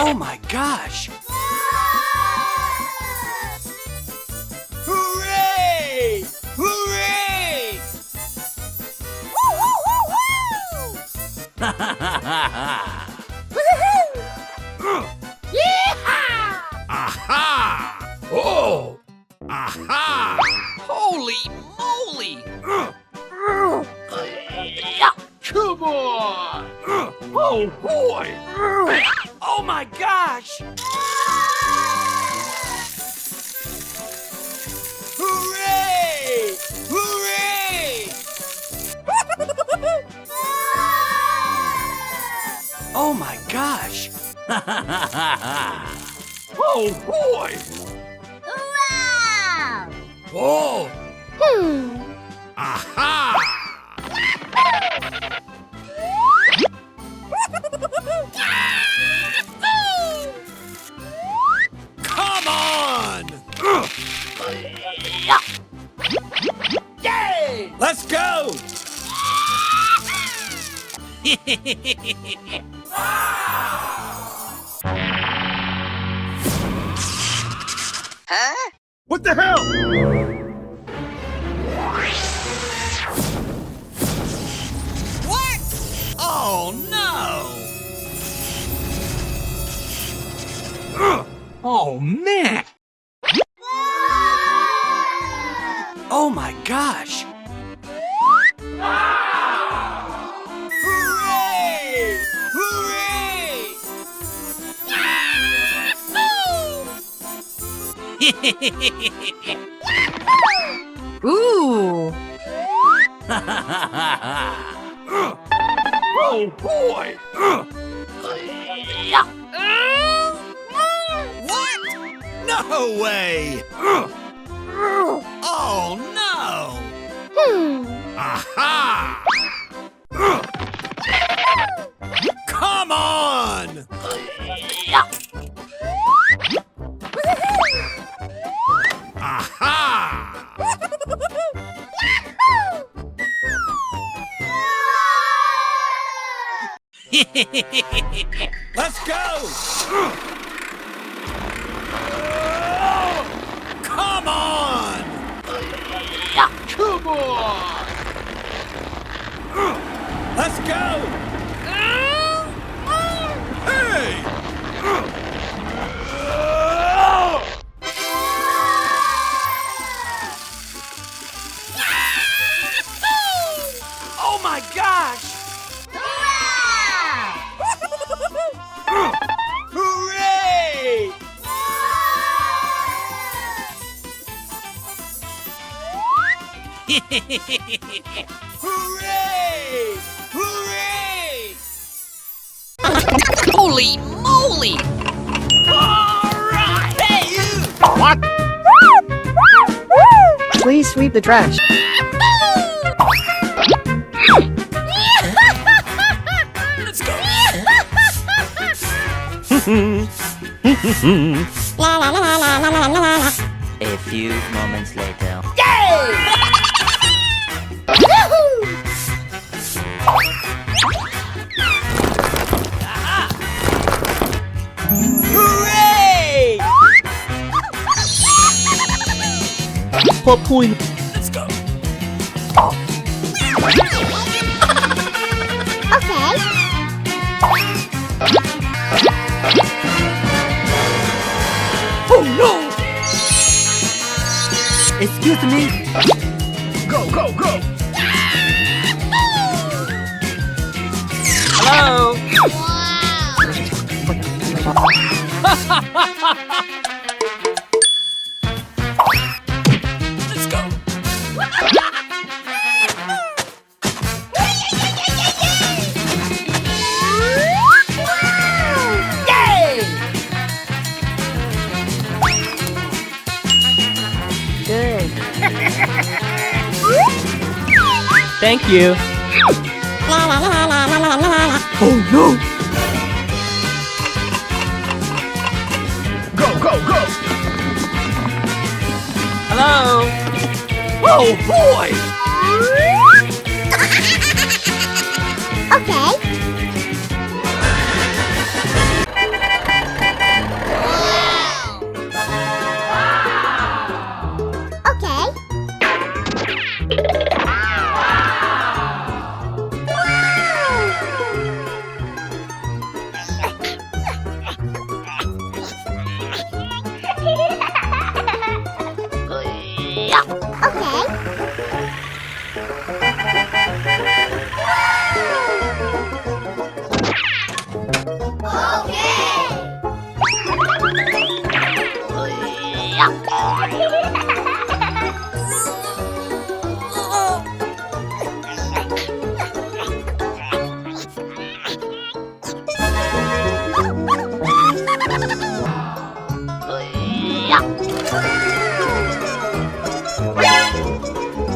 Oh my gosh! Hooray! Hooray! Ha ha ha ha! Aha! Oh! Aha! Holy moly! Come on! Oh boy! Oh my gosh! Hooray! Hooray! Oh my gosh! Ha ha ha ha ha! Oh boy! Wow! Oh! Hmm. Aha! Come on! Yay! Let's go! Huh? What the hell? What? Oh no! Oh man! Oh my gosh! Hooray! Hooray! Ooh! Ha ha ha ha ha! Oh boy! What? No way! Oh no! Hmm. Aha! Come on! Aha! Let's go! Come on! Come on! Let's go! Hey! Oh my gosh! Hooray! Hooray! Hooray! Holy moly! Alright! Hey, you! What? Please sweep the trash. Let's go! A few moments later. Hooray! What point? Let's go! Okay. Oh no! Excuse me. Go, go, go! Hello? Let's go! Good. Thank you. Oh no! Go, go, go! Hello? Oh boy! Okay.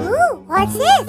Ooh, what's this?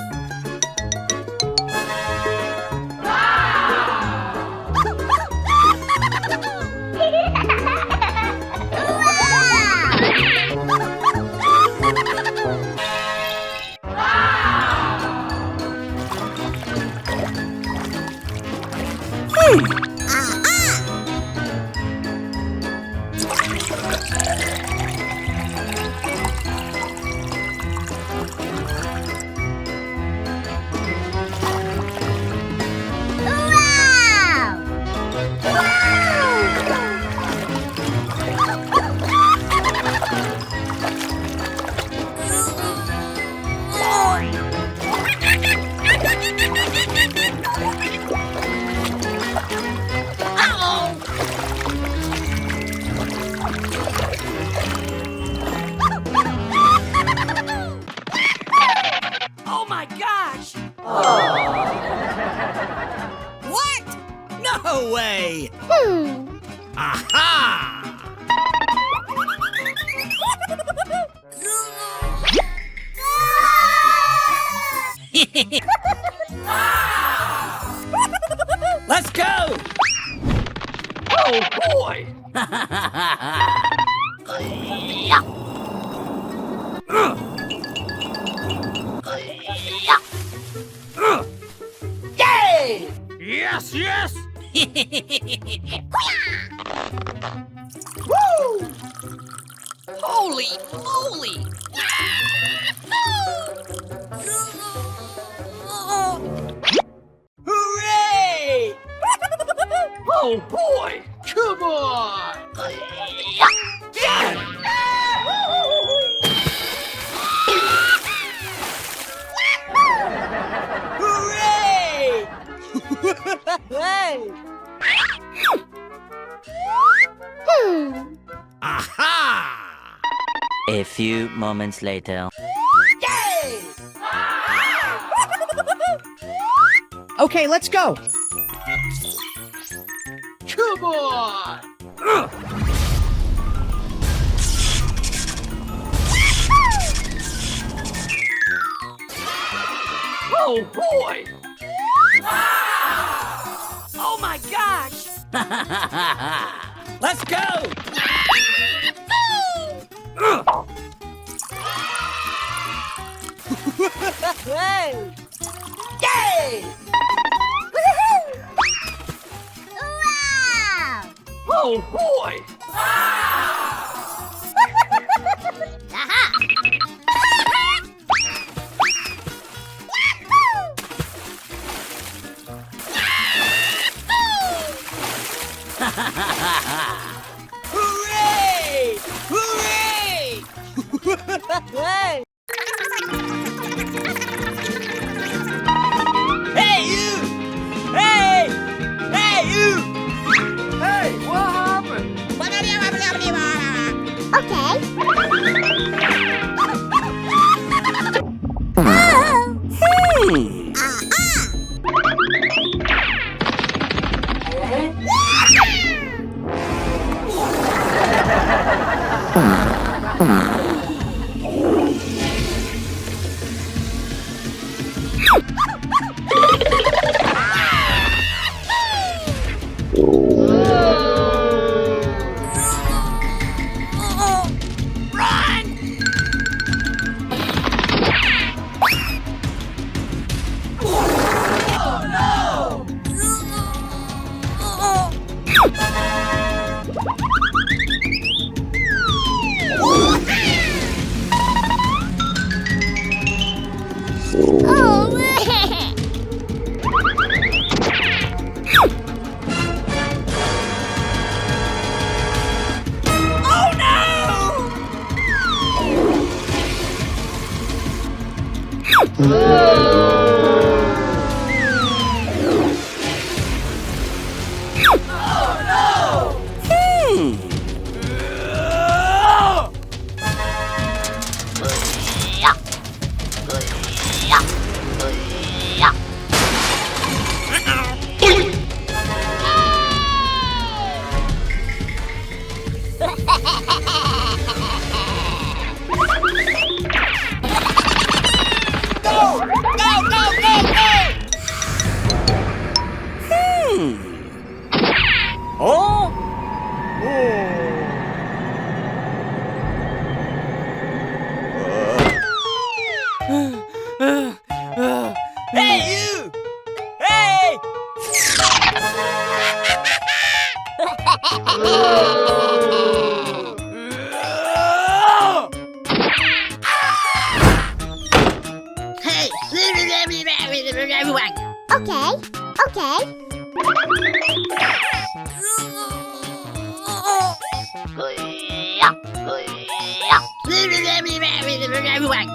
Oh my gosh! What? No way! Aha! Let's go! Oh boy! Yay! Yes, yes! Woo! Holy moly! Hooray! Oh boy! Come on! Hooray! Hey! Aha! A few moments later. Yay! Okay, let's go. Come on! Oh boy! Oh my gosh! Let's go! Hey! Yay! Oh boy! Hooray! Hooray! Hey! Hey you! Hey! Hey you! Hey, what happened? Okay. Oh Hey! Everyone! Okay, okay. Everyone!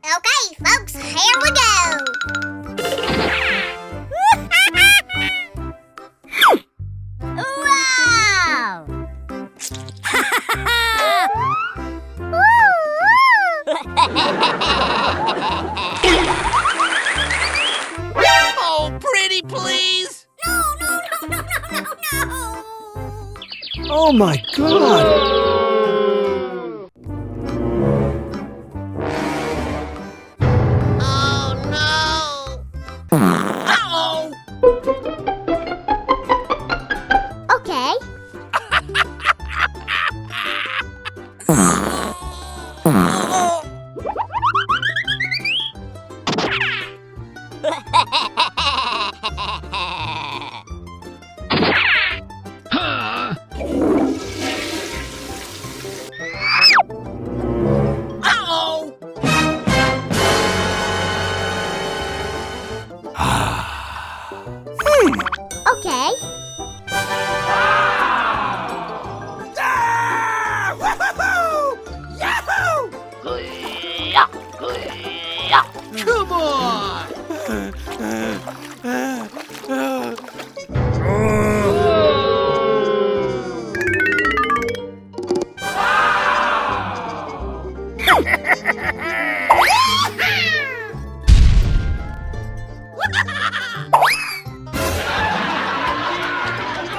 Okay, folks, here we go. Wow! Oh, pretty please! Oh my god! Uh-oh! Okay. Uh-oh! Okay. Ah! Woohoo! Yahoo! Come on!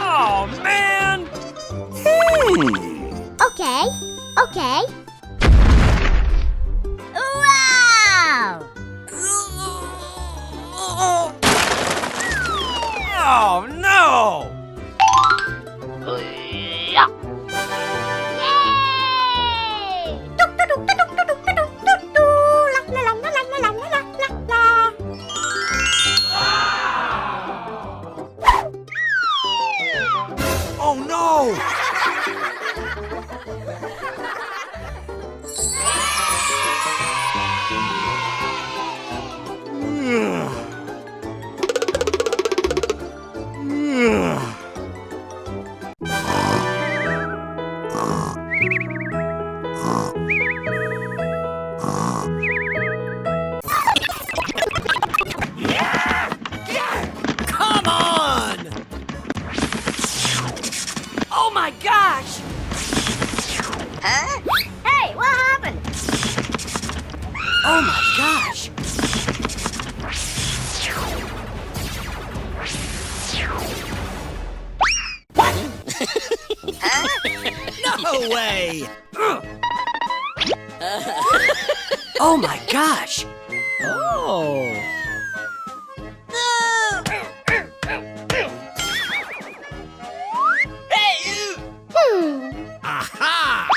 Oh, man! Okay. Okay. Wow! Oh, no! Oh, no! Come on! Oh my gosh! Huh? Hey, what happened? Oh my gosh! No way! Oh my gosh! Oh! Hey, you! Aha!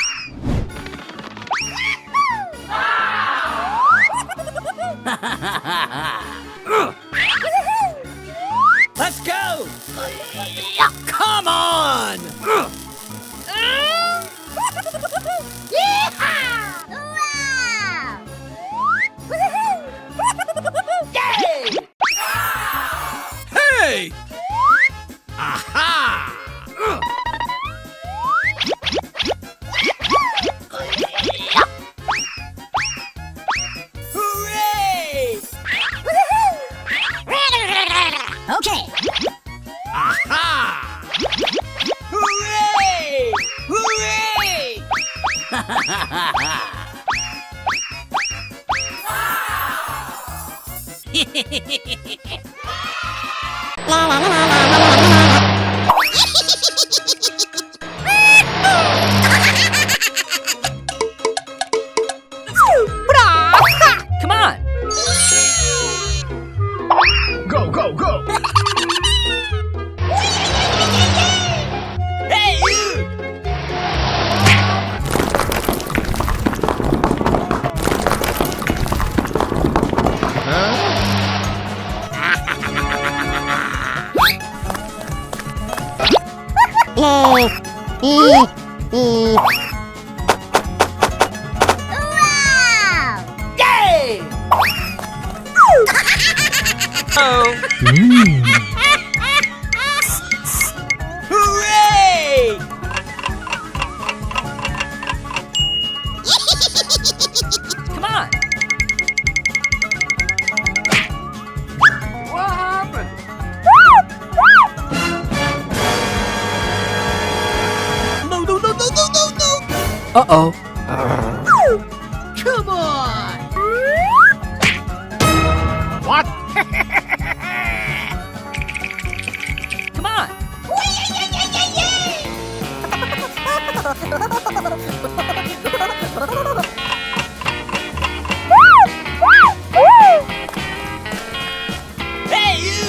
Let's go! go! Come on! Hey! Aha! Hooray! Okay. Aha! Hooray! Hooray! Come on. Go, go, go! Hey, you! Wow! Yay! Hooray! Come on. What happened? No, no, no, no, no, no, no! Uh-oh. Come on! What? Come on. Hey, you!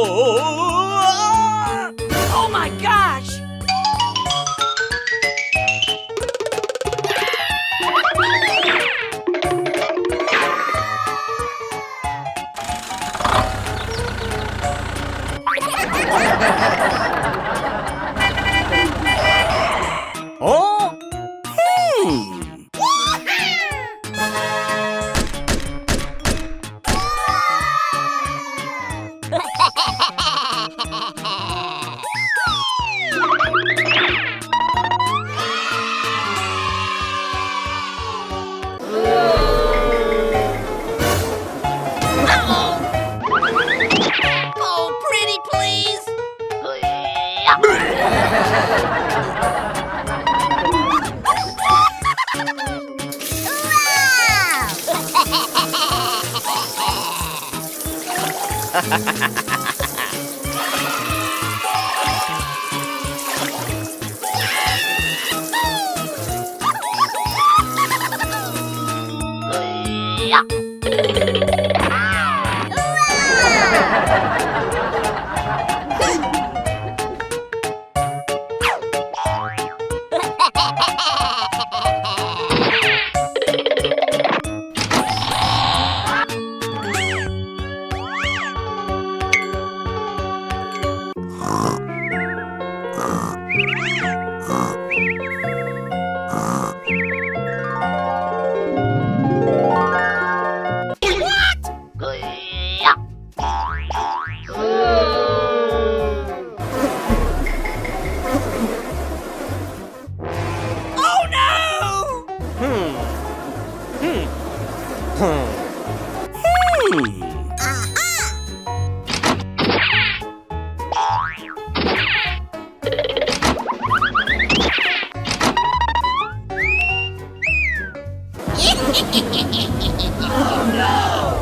Oh my gosh! Oh! Oh, pretty please! Oh no!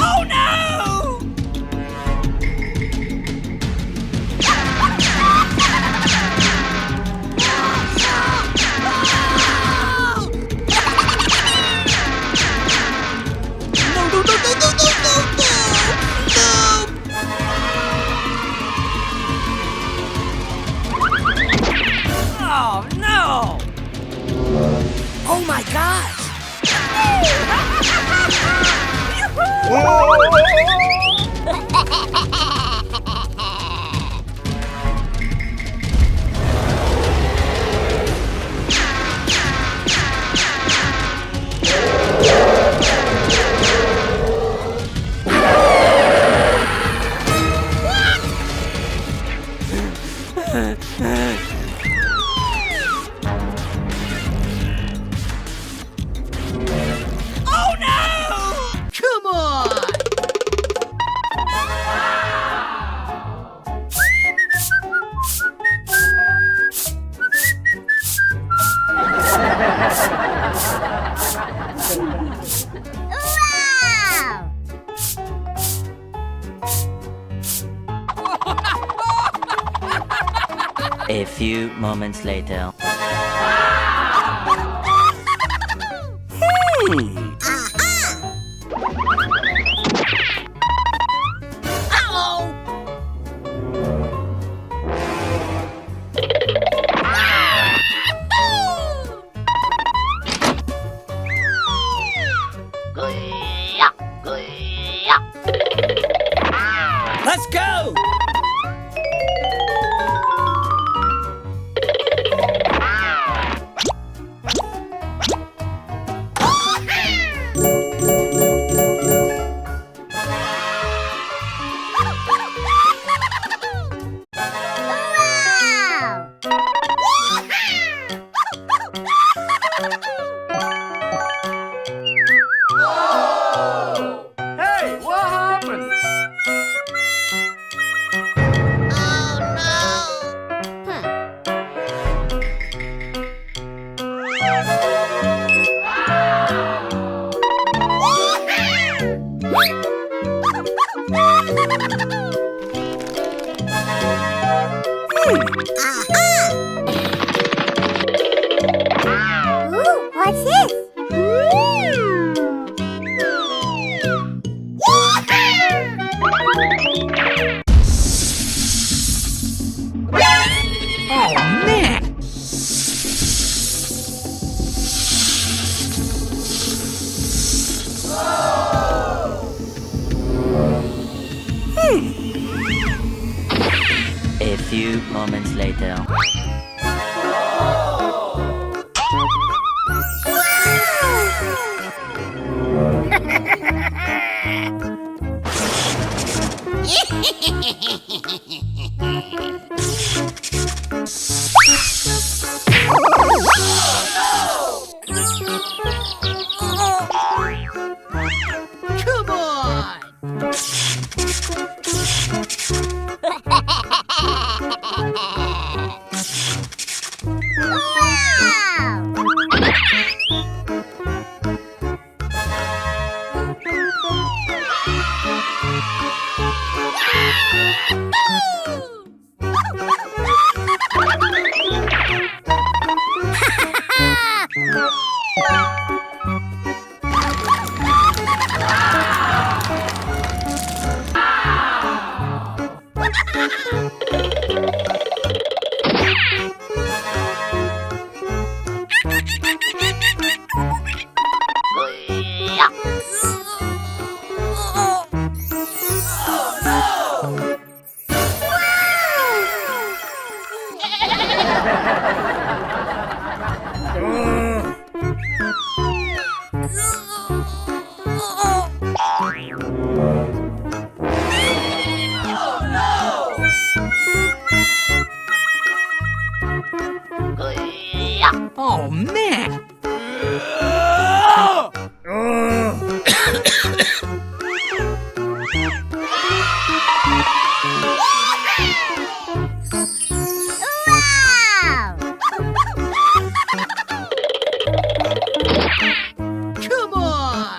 Oh no! Oh no! Oh my gosh! Oh no! Come on! A few moments later. Let's go! few moments later. Come on! Oh, man. Come on!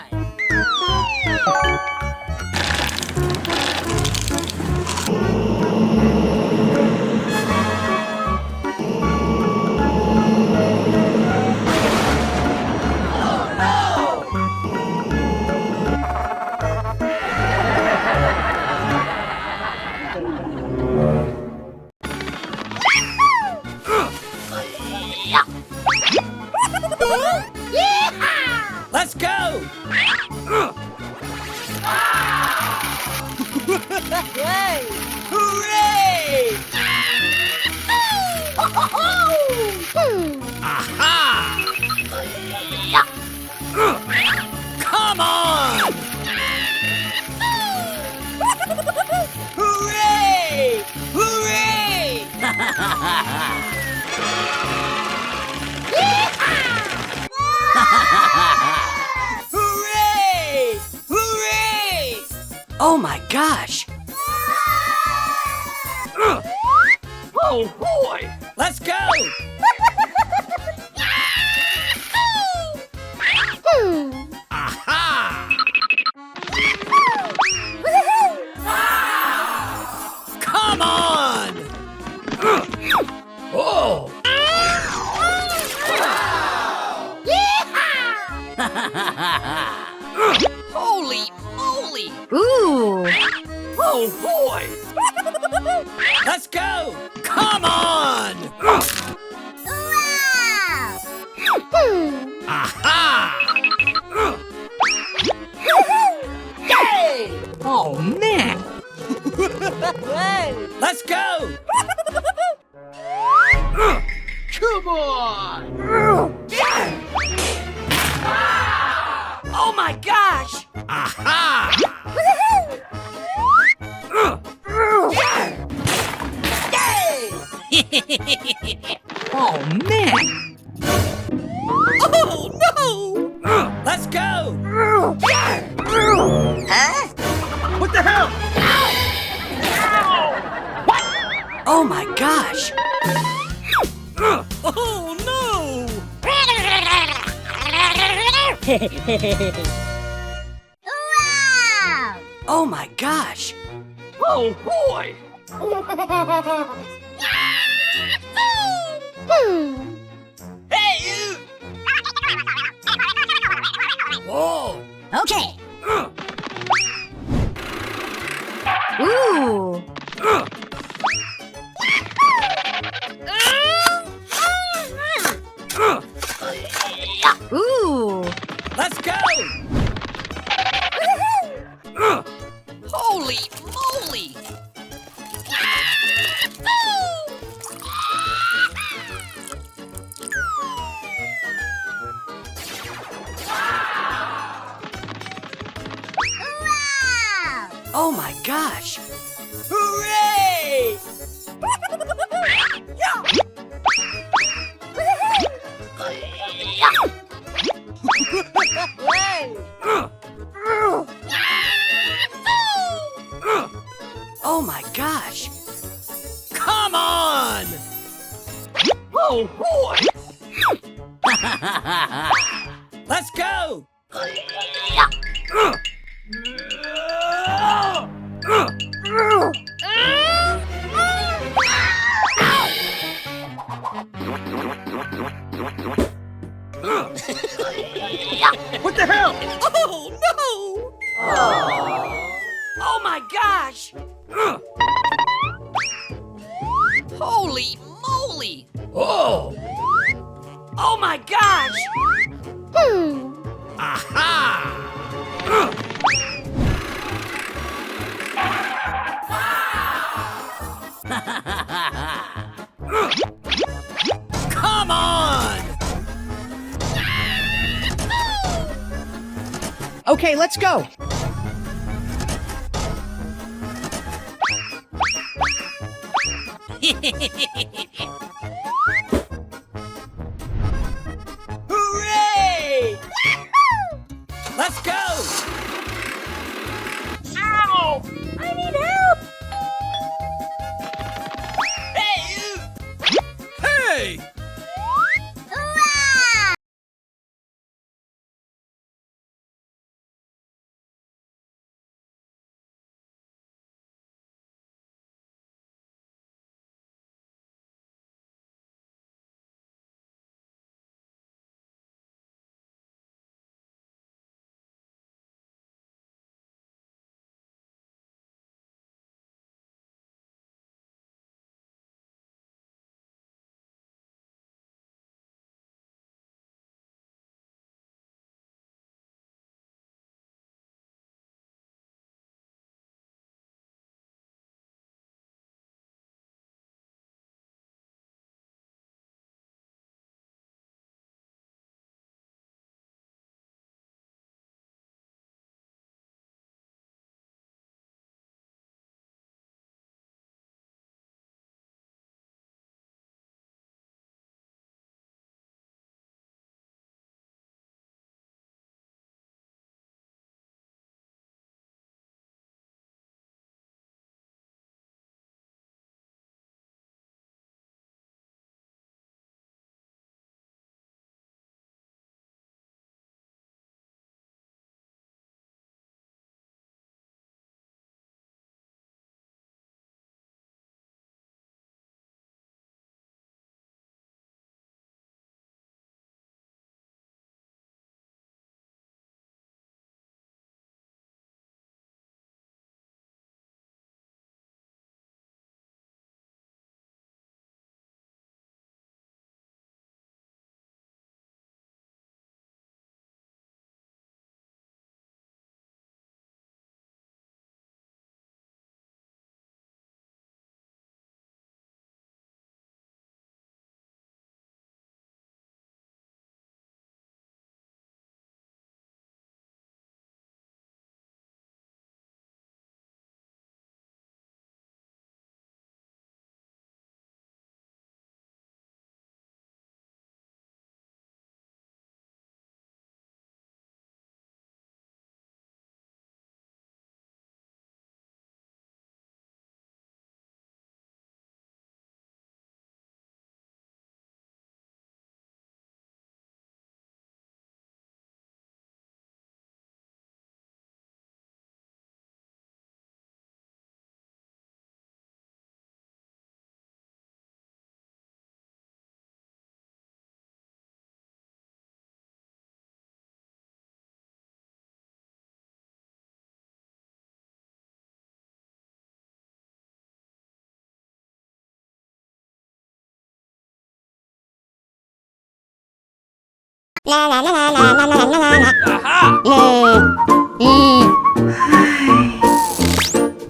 Let's go! Hooray! Aha! Come on! Hooray! Hooray! Hooray! Hooray! Oh, my gosh. Oh boy! Let's go! Aha! Come on! Oh! Holy moly! Ooh. Oh boy! Let's go! Come on! Aha! Yay! Oh, man. Let's go! Come on! Oh, my gosh. Aha! Oh, man. Oh no! Let's go! What the hell? Oh, my gosh. Oh no! Oh, my gosh. Oh boy! Hey you! Whoa! Okay. Ooh. Ooh. Let's go! Holy moly! Oh my gosh! Hooray! Oh my gosh! Come on! Oh boy! Let's go! What the hell? Oh no! Oh my gosh! Holy moly! Oh! Oh my gosh! Aha! Come on! Okay, let's go. Hooray! Let's go! Ow! I need help! Hey, you! Hey!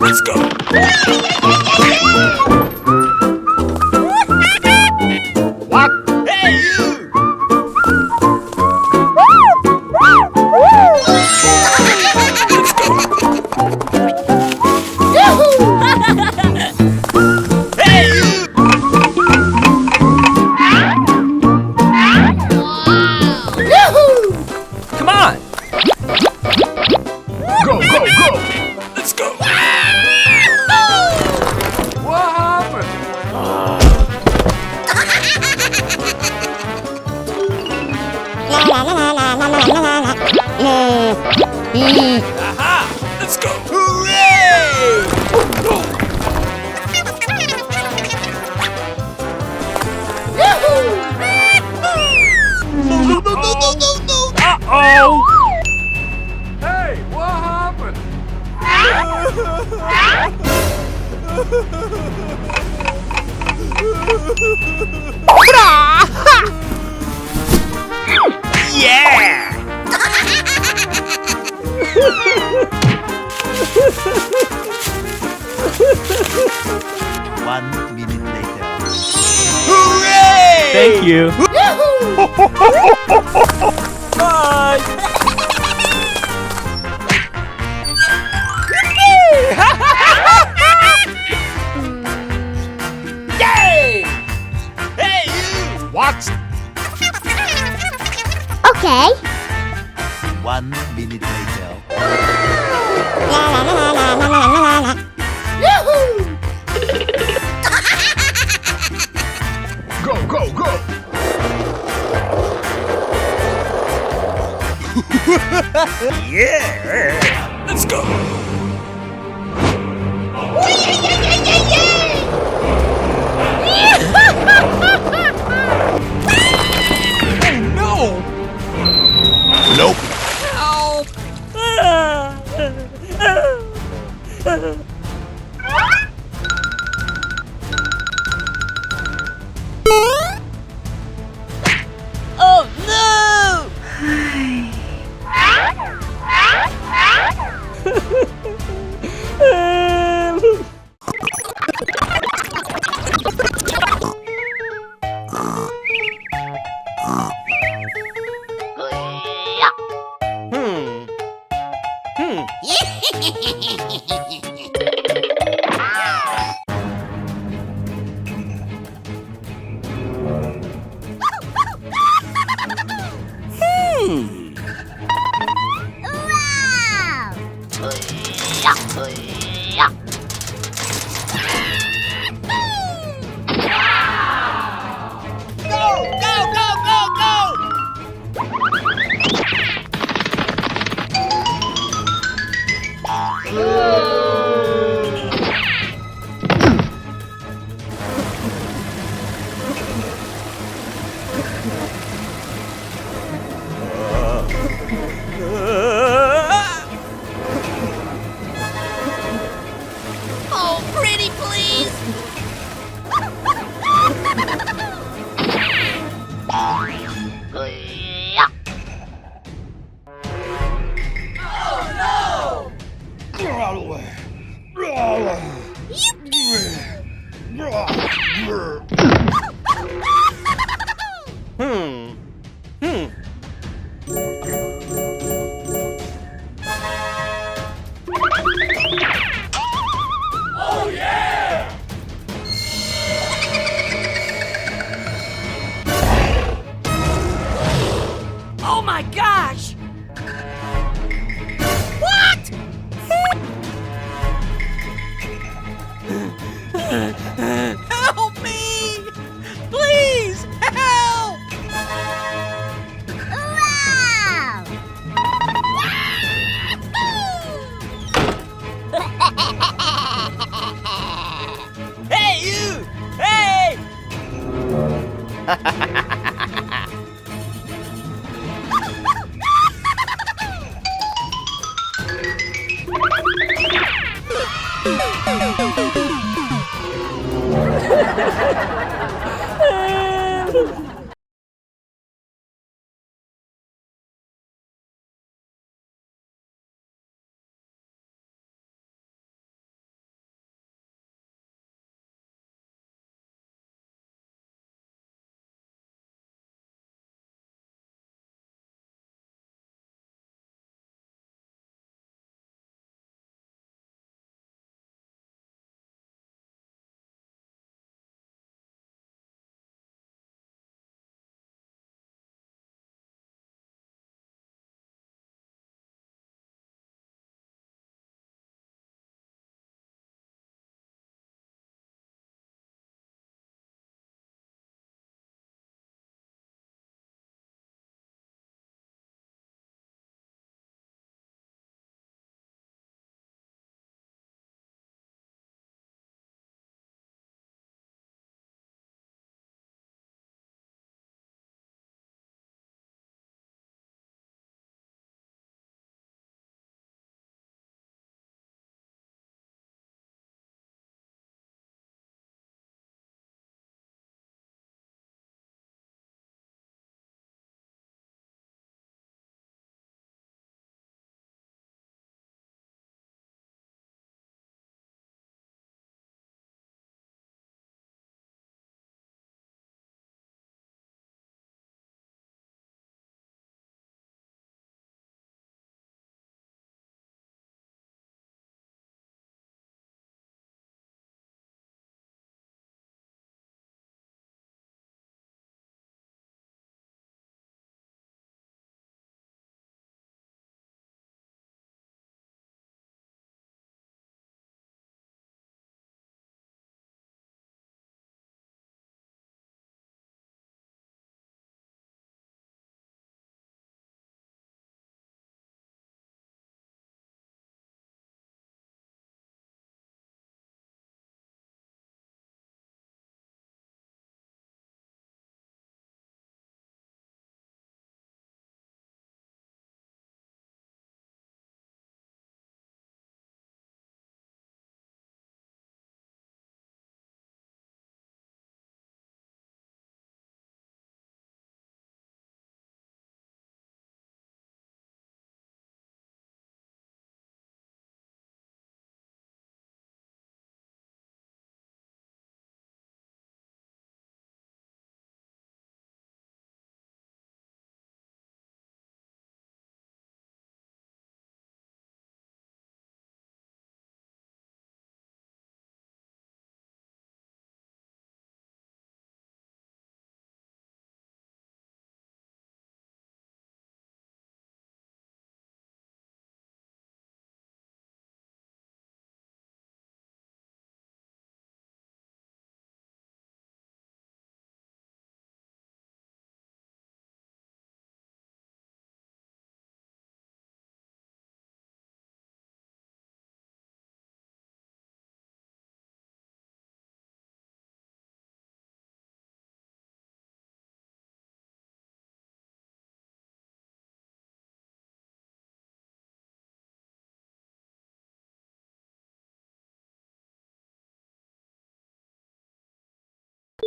Let's go! What? Hey, you! go, go! Let's go! What happened? Aha! Let's go! Hooray! No, no, no, no, no, no! Uh-oh! Hey, what happened? Yeah! 1 minute later. Hooray! Thank you. Bye! Yay! Hey, you! What? Okay. 1 minute later. Go, go, go! Yeah! Let's go! Oh no! Nope. Oh no! Oh, pretty please! Oh my gosh! What? Help me! Please, help! Wow! Hey, you! Hey!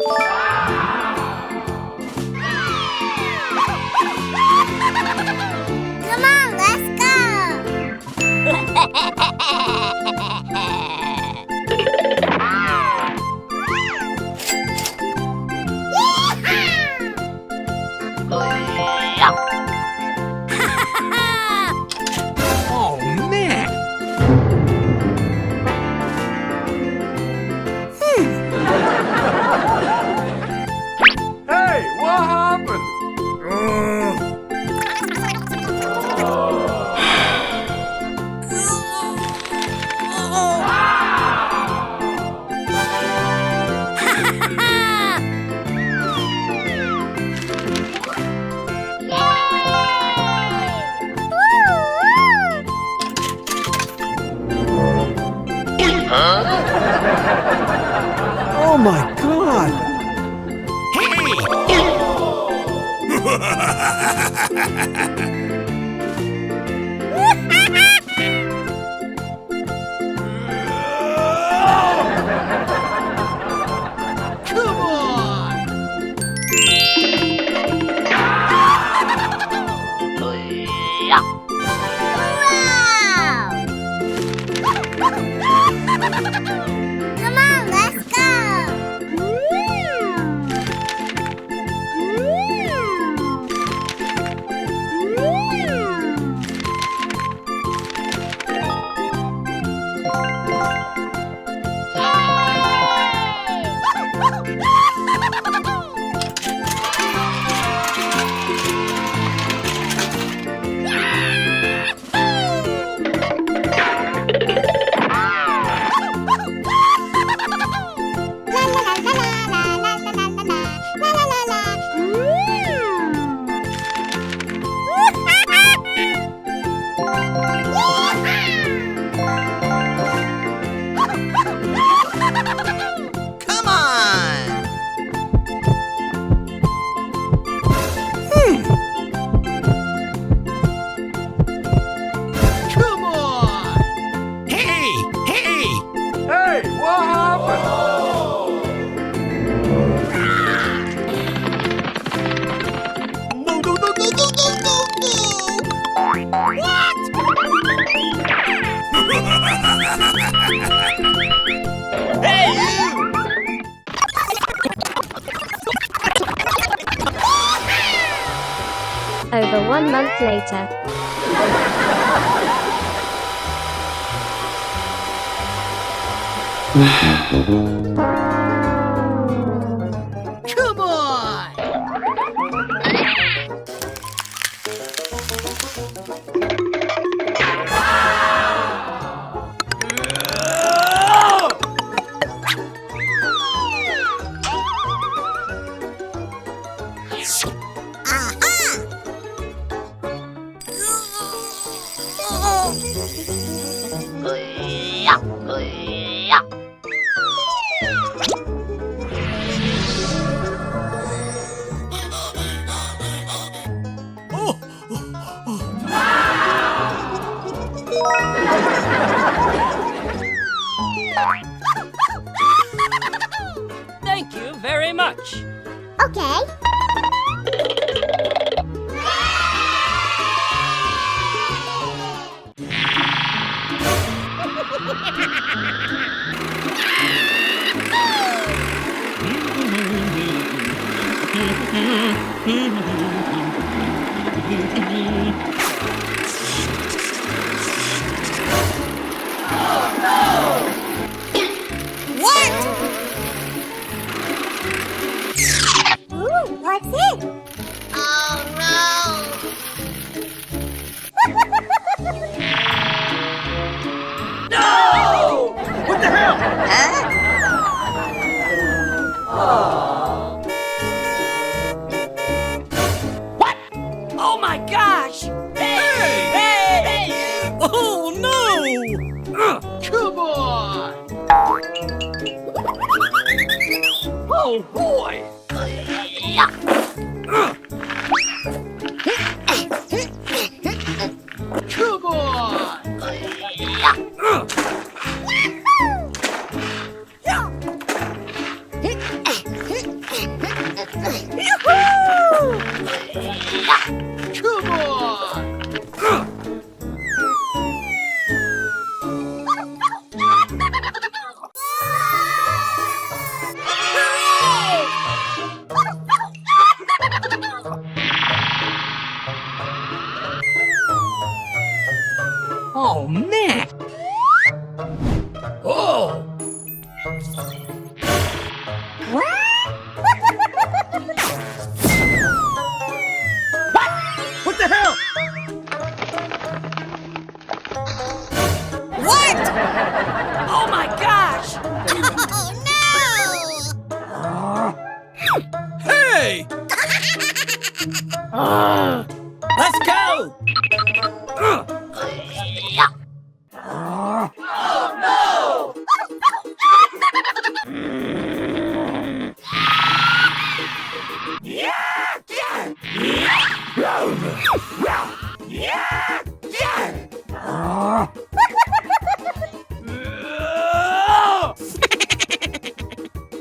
Come on, let's go. Oh, man! Hey, what happened? Oh my god! Come on! Wow! Come on, let's go. Come on! Come on! Hey, what happened? No, no, no, no, no, no, no, no! Hey, you! Over 1 month later. Come on! Thank you very much. Okay. What? Ooh, what's it? Oh no! No! What the hell? What? Oh my gosh! Hey! Hey! Hey! You! Oh no! Come on! Oh boy! Come on! Oh, man. Oh. What the hell? What? Oh, my gosh. Oh Hey. Let's go.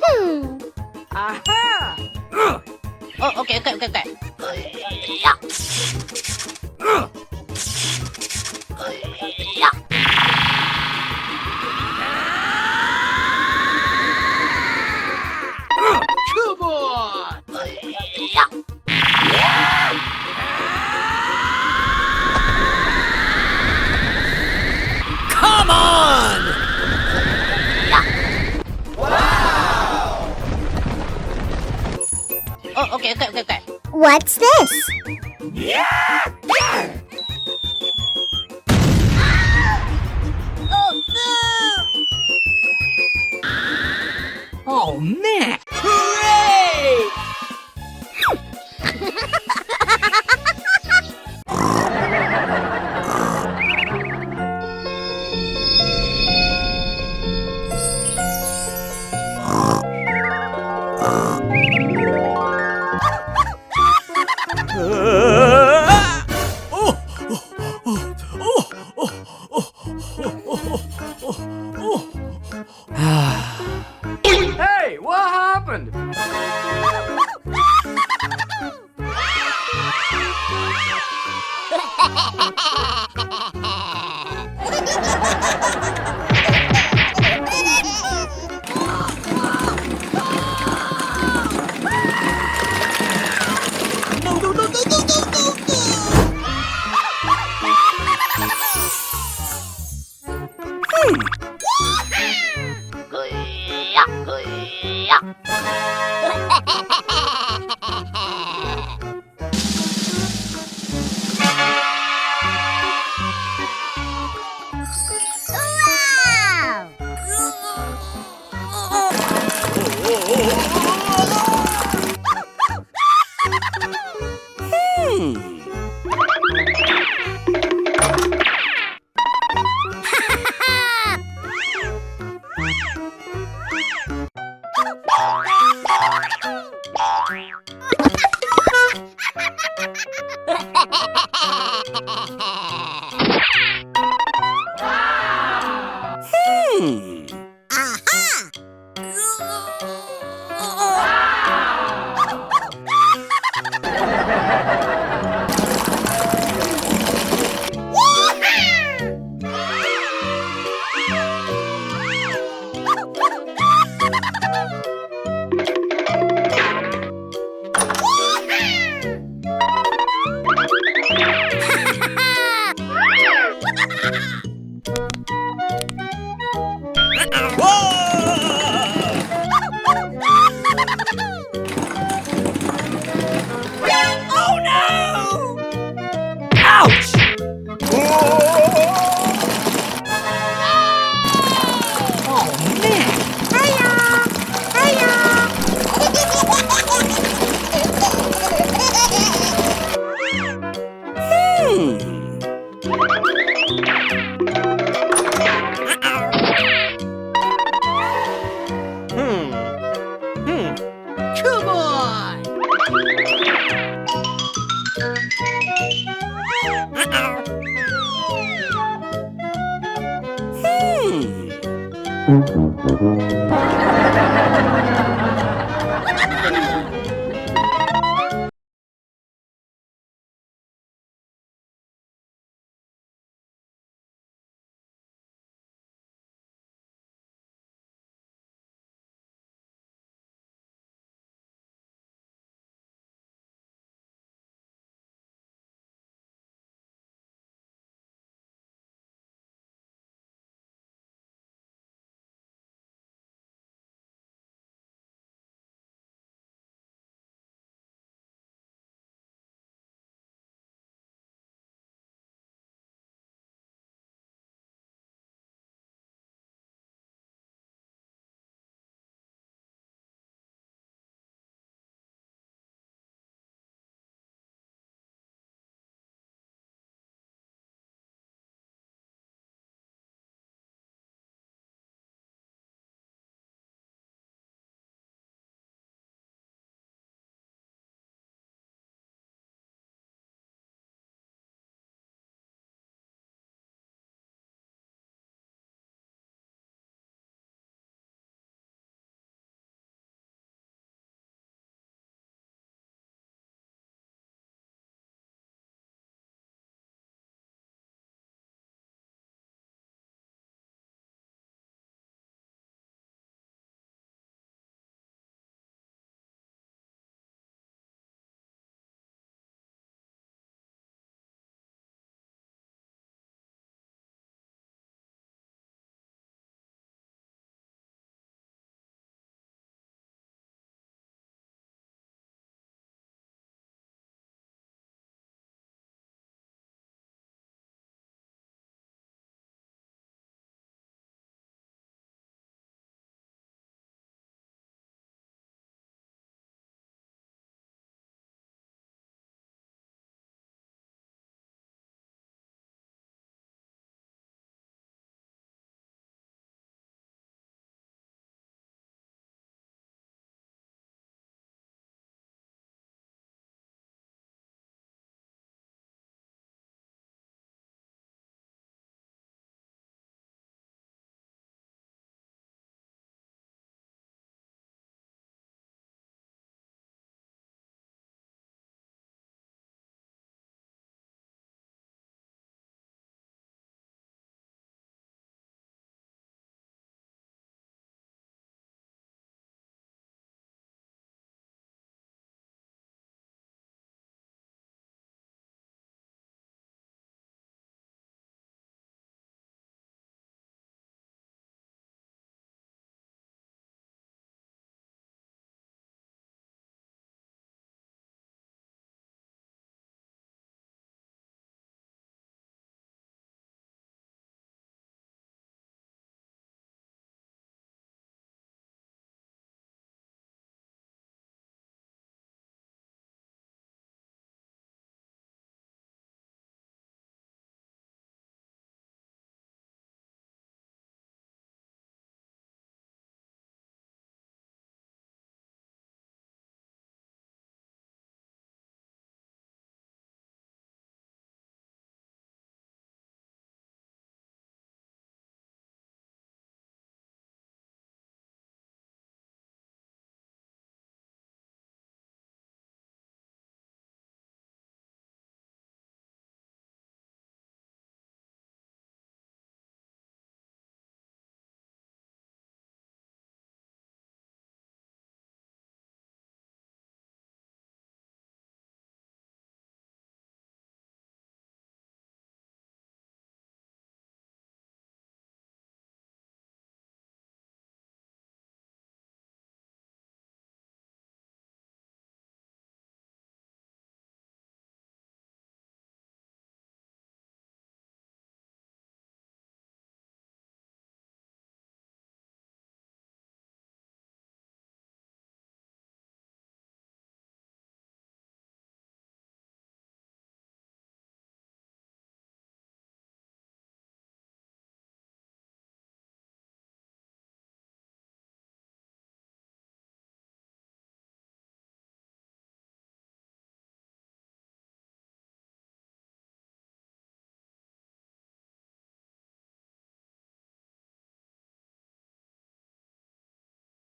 no! Aha. Oh, okay, okay, okay, okay. Come on! Come on. Oh, okay, okay, okay, okay. What's this? Oh, man. Hooray. Hey, what happened? Wow! Oh, no. Ouch. Oh, man. Come on!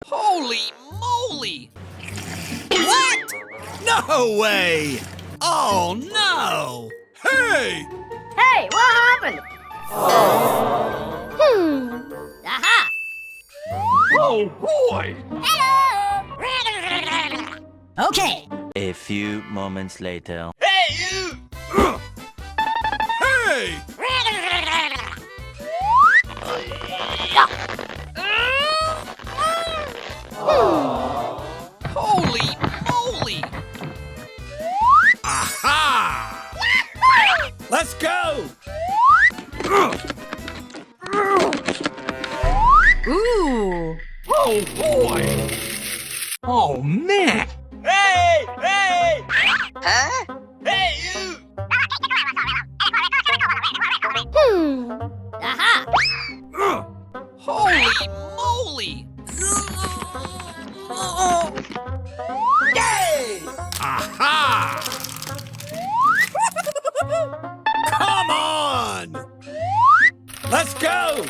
Holy moly! What? No way! Oh no! Hey! Hey, what happened? Aha! Oh boy! Okay. A few moments later. Hey! Holy moly! Aha! Let's go! Ooh! Oh boy! Oh man! Hey! Hey! Huh? Hey, you! Aha! Holy moly! Yay! Aha! Come on! Let's go!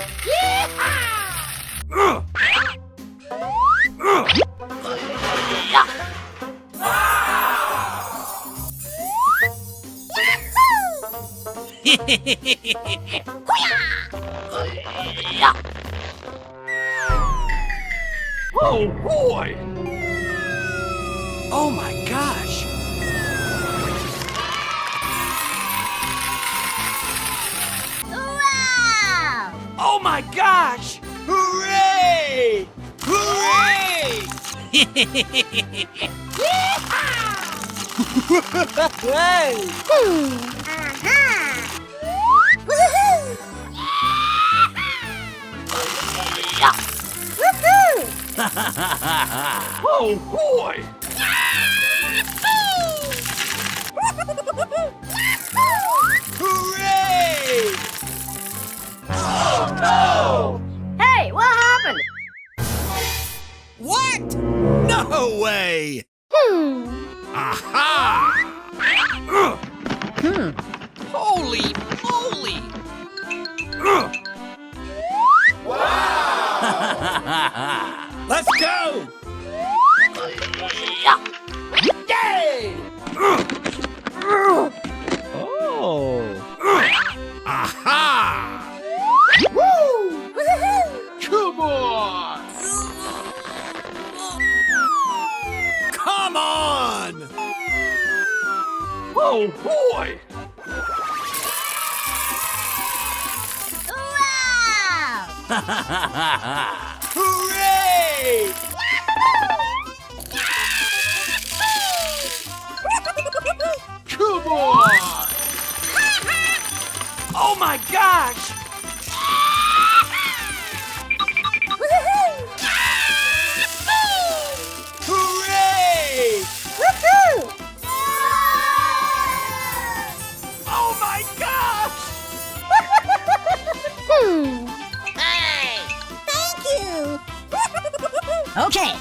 Oh boy! Oh my gosh! Wow! Oh my gosh! Hooray! Hooray! Hey! Aha! Woohoo! Woohoo! Oh boy! Hooray! Hey, what happened? What? No way! Aha! Holy moly! Let's go! Yay! Aha! Woohoo! Come on! Come on! Oh boy! Wow! Hooray! Come on! Oh my gosh! Hooray! Woohoo! Oh my gosh! Hey! Thank you! Okay,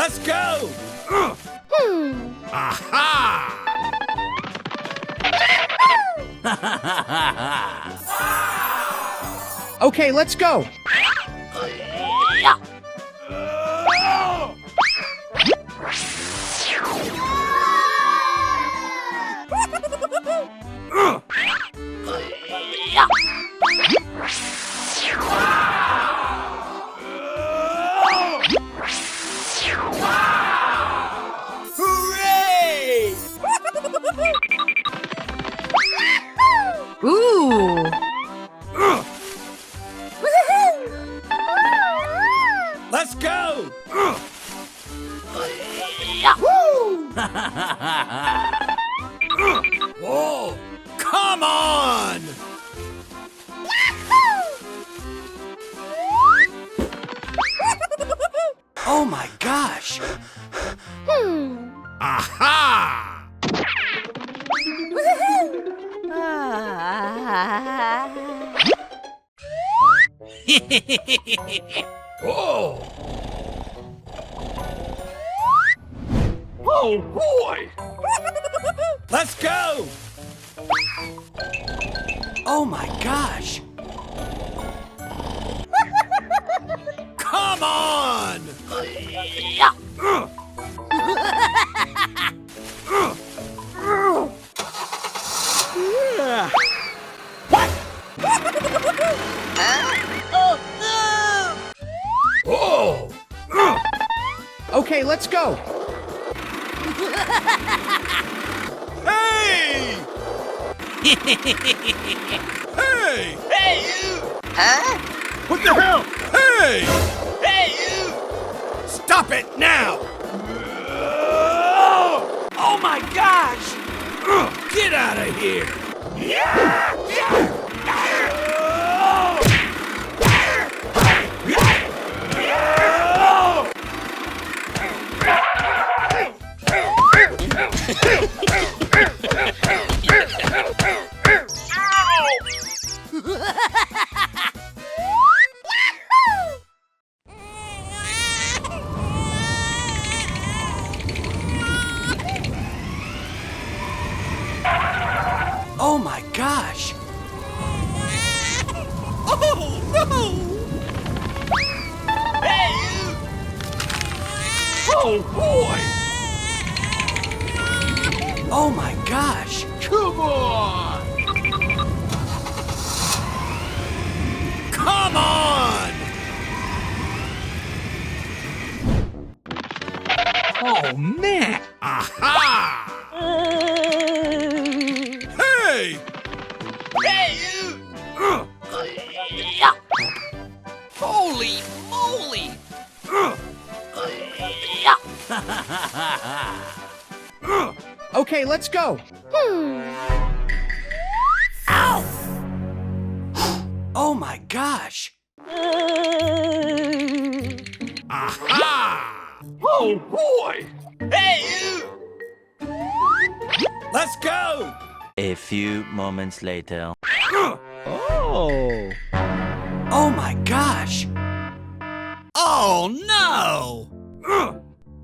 Let's go! Aha! Okay, let's go. Hooray! Ooh. Let's go! Whoa! Come on! Oh my gosh! Aha! Whoa! Oh boy! Let's go! Oh my gosh! Come on! Whoa! Okay, let's go. Hey! Hey! Hey, you! Huh? What the hell? Hey! Hey, you! Stop it now! Oh my gosh! Get out of here! Oh my gosh! Oh no! Hey, you! Oh boy! Oh my gosh! Come on! Come on! Oh man! Aha! Hey! Hey, you! Holy moly! Okay, let's go. Oh my gosh! Aha! Oh boy! Hey, you! Let's go! A few moments later. Oh. Oh my gosh! Oh no!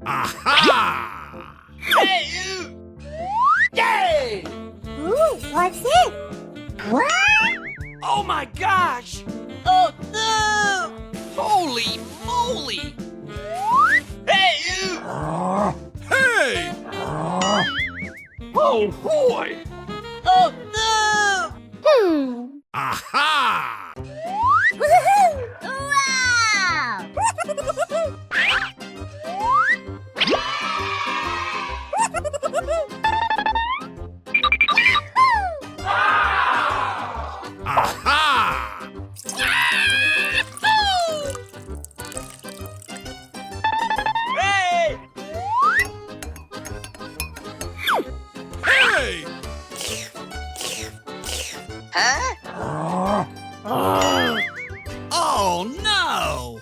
Aha! Hey, you! Yay! Ooh, what's it? What? Oh my gosh! Oh no! Holy moly! Hey, you! Hey! Oh boy! Oh no! Aha! Wow! Aha! Hey! Hey! Huh? Oh no!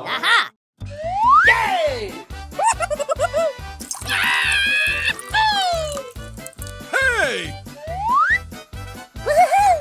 Aha! Yay! Hey! Woohoo!